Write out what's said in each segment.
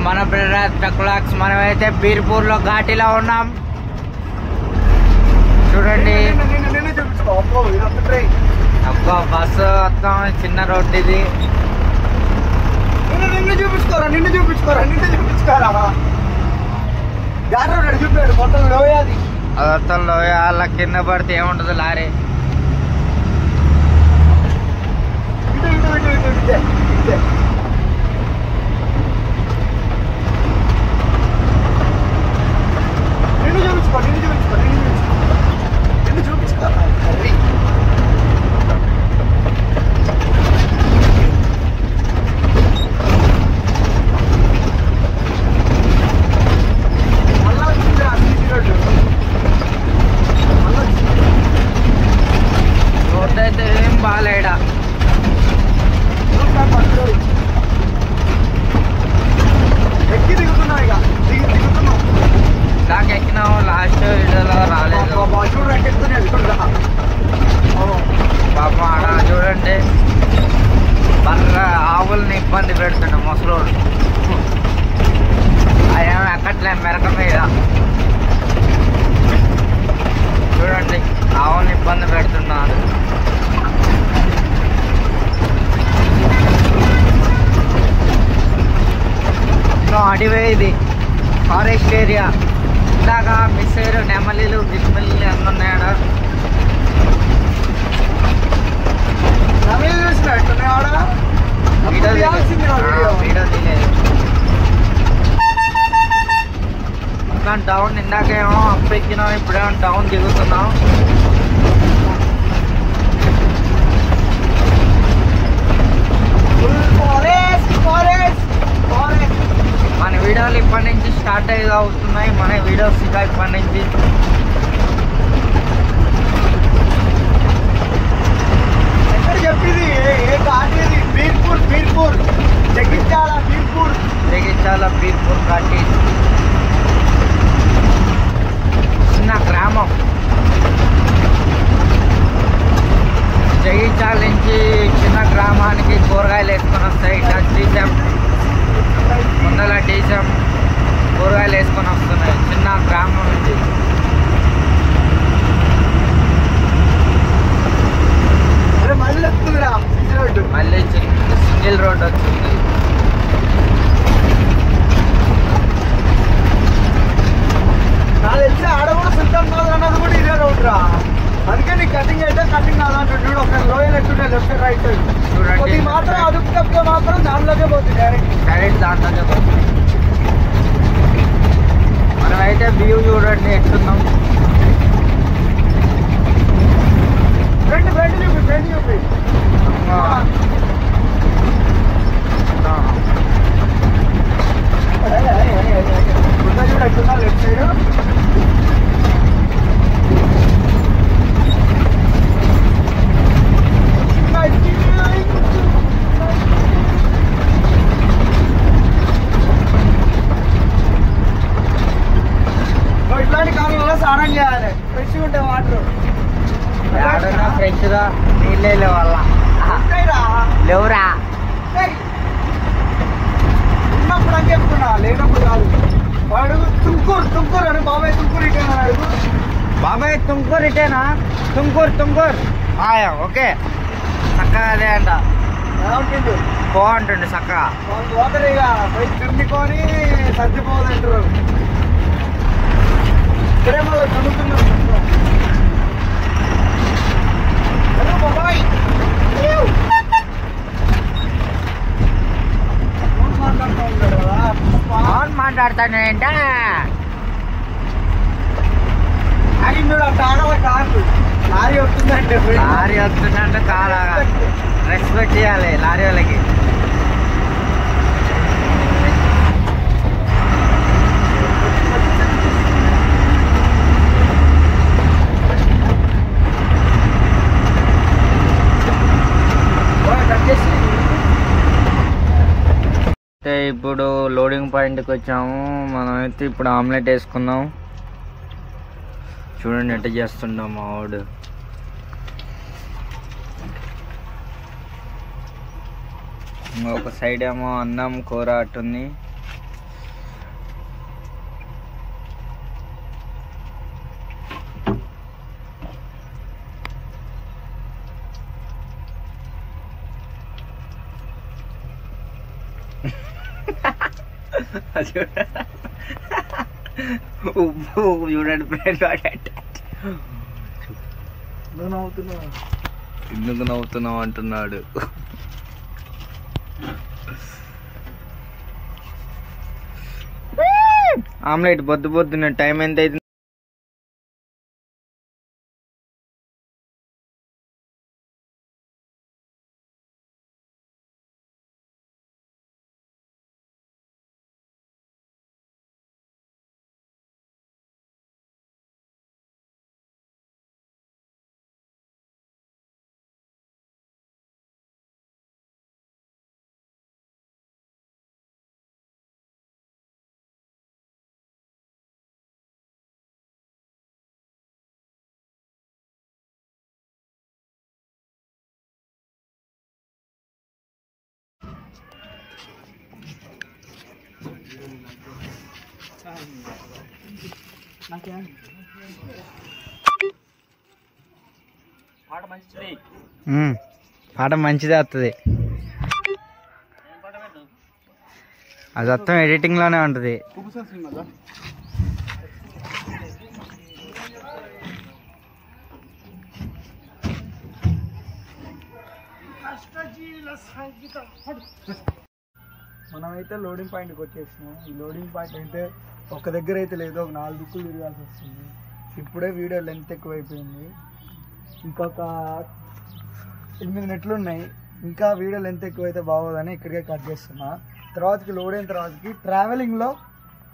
మన బ్రదర్ ట్రక్లాక్స్. మనమైతే బీర్పూర్లో ఘాటీలో ఉన్నాం. చూడండి అబ్బా బస్సు మొత్తం చిన్న రోడ్డు ఇది. నిన్ను చూపించుకోరా చూపాడు మొత్తం లోయ. అది అదంతా లోయ. అలా కింద పడితే ఏముంటది లారీ. నిన్ను చూపించుకో రోడ్డు అయితే ఏం బాగాలేడా. ఎక్కి దిగుతున్నావు. ఇక దిగుతున్నావు. దాకా ఎక్కినాము. లాస్ట్ వీడియోలో రాలేదు. పాప ఆడ చూడండి బర్ర ఆవుల్ని ఇబ్బంది పెడుతుండే ముసలోడు. అదేమో ఎక్కట్లే మెరక మీద. చూడండి ఆవుల్ని ఇబ్బంది పెడుతున్నారు. అడివే ఇది ఫారెస్ట్ ఏరియా. ఇందాక మిస్ అయ్యారు నెమలీలు గిస్మిల్లు ఎన్ని ఉన్నాయా. వీడియో తీయలేదు. ఇంకా డౌన్ ఇందాకేమో అప్ ఎక్కినాం, ఇప్పుడేమో డౌన్ దిగుతున్నాం. మన వీడియోలు ఇప్పటి నుంచి స్టార్ట్ అయ్యి అవుతున్నాయి. మన వీడియోస్ ఇంకా ఇప్పటి నుంచి. ఎక్కడ చెప్పింది ఏ ఘాటీ? బీర్పూర్ జగిత్యాల బీర్పూర్ ఘాటీ. చిన్న గ్రామం. జగిత్యాల నుంచి చిన్న గ్రామానికి కూరగాయలు వేసుకొని వస్తాయి. ఇట్లా డీసం ముందల డీసం కూరగాయలు వేసుకొని వస్తున్నాయి చిన్న గ్రామం నుంచి. మళ్ళీ సింగిల్ రోడ్ వచ్చింది. నాకు తెలిసి ఆడ కూడా సుల్తాన్ నగర్ అన్నది కూడా ఇదే రోడ్ రా. అందుకే నీకు కటింగ్ అయితే కటింగ్ కాదంటే చూడు. ఒక లోయల్ ఎట్టుండే లెఫ్ట్ రైట్ సైడ్ చూడండి. మాత్రం అదుపు తప్పితే మాత్రం దాంట్లోకే పోతుంది డైరెక్ట్ దాంట్లోకే పోతుంది. మనమైతే వ్యూ చూడండి ఎట్టున్నాం. ఫ్రెండ్ చూపి చూడ ఎట్టున్నా లెఫ్ట్ సైడ్. ఇట్లాంటి కాలంలో స్నానం చేయాలి. ఫ్రెష్గా ఉంటాయి వాటర్. ఫ్రెష్గా నీళ్ళే లేవాళ్ళ లేవురా. ఉన్నప్పుడు అని చెప్తున్నా, లేనప్పుడు కాదు. వాడు తుమ్కూరు అని బాబాయ్ తుమ్కూరు ఇటేనా అడుగు. బాబాయ్ తుమ్కూరు ఇటేనా? తుమ్కూరు ఆయా ఓకే. చక్కగా అదే అంట ఏమంటుండు బాగుంటుండు చక్కగా. పోతారు ఇక పోయి చుండుకొని సర్దిపోదంటారు. ఇక్కడే మళ్ళీ చదువుతున్నాం. బాబాయ్ మాట్లాడతాను ఏంట లారీ వస్తుందంటే కారా రెస్పెక్ట్ చేయాలి లారీ వాళ్ళకి. ఇప్పుడు లోడింగ్ పాయింట్కి వచ్చాము. మనమైతే ఇప్పుడు ఆమ్లెట్ వేసుకుందాం. చూడండి ఎట్ట చేస్తున్నాం మా వాడు. ఒక సైడ్ ఏమో అన్నం కూర అట్టుంది, ఉప్పు చూడండి ఫ్రెండ్ ఎందుకు నవ్వుతున్నావు అంటున్నాడు. ఆమ్లెట్ పొద్దున్న టైం ఎంత అవుతుంది? పాట మంచిదే వస్తుంది. అది మొత్తం ఎడిటింగ్ లోనే ఉంటుంది. మనమైతే లోడింగ్ పాయింట్కి వచ్చేసినాం. ఈ లోడింగ్ పాయింట్ అయితే ఒక దగ్గర అయితే లేదు, ఒక 4 దిక్కులు తిరగాల్సి వస్తుంది. ఇప్పుడే వీడియో లెంత్ ఎక్కువైపోయింది. ఇంకొక 8 నెట్లు ఉన్నాయి. ఇంకా వీడియో లెంత్ ఎక్కువైతే బాగోదని ఇక్కడికే కట్ చేస్తున్నా. తర్వాతకి లోడ్ అయిన తర్వాతకి ట్రావెలింగ్లో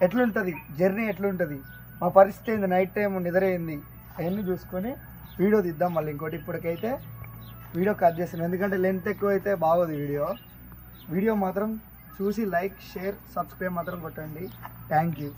ఎట్లుంటుంది, జర్నీ ఎట్లుంటుంది, మా పరిస్థితి ఏంది, నైట్ టైం నిద్ర అయింది, అవన్నీ చూసుకొని వీడియో తీద్దాం మళ్ళీ ఇంకోటి. ఇప్పటికైతే వీడియో కట్ చేస్తున్నాను, ఎందుకంటే లెంత్ ఎక్కువైతే బాగోదు వీడియో మాత్రం చూసి లైక్, షేర్, సబ్స్క్రైబ్ మాత్రం కొట్టండి. Thank you.